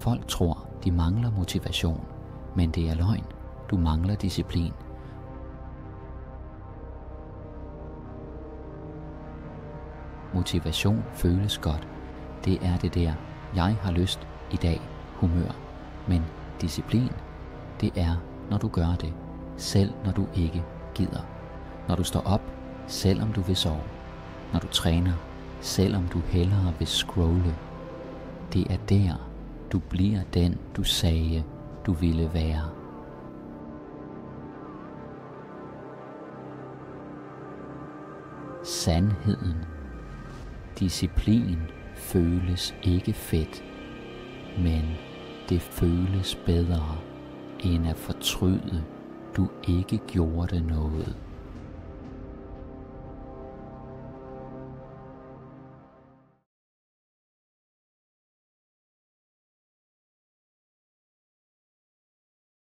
Folk tror, de mangler motivation, men det er løgn. Du mangler disciplin. Motivation føles godt. Det er det der, jeg har lyst i dag, humør. Men disciplin, det er, når du gør det, selv når du ikke gider. Når du står op, selvom du vil sove. Når du træner, selvom du hellere vil scrolle. Det er der, du bliver den, du sagde, du ville være. Sandheden. Disciplin føles ikke fedt, men det føles bedre, end at fortryde, du ikke gjorde noget.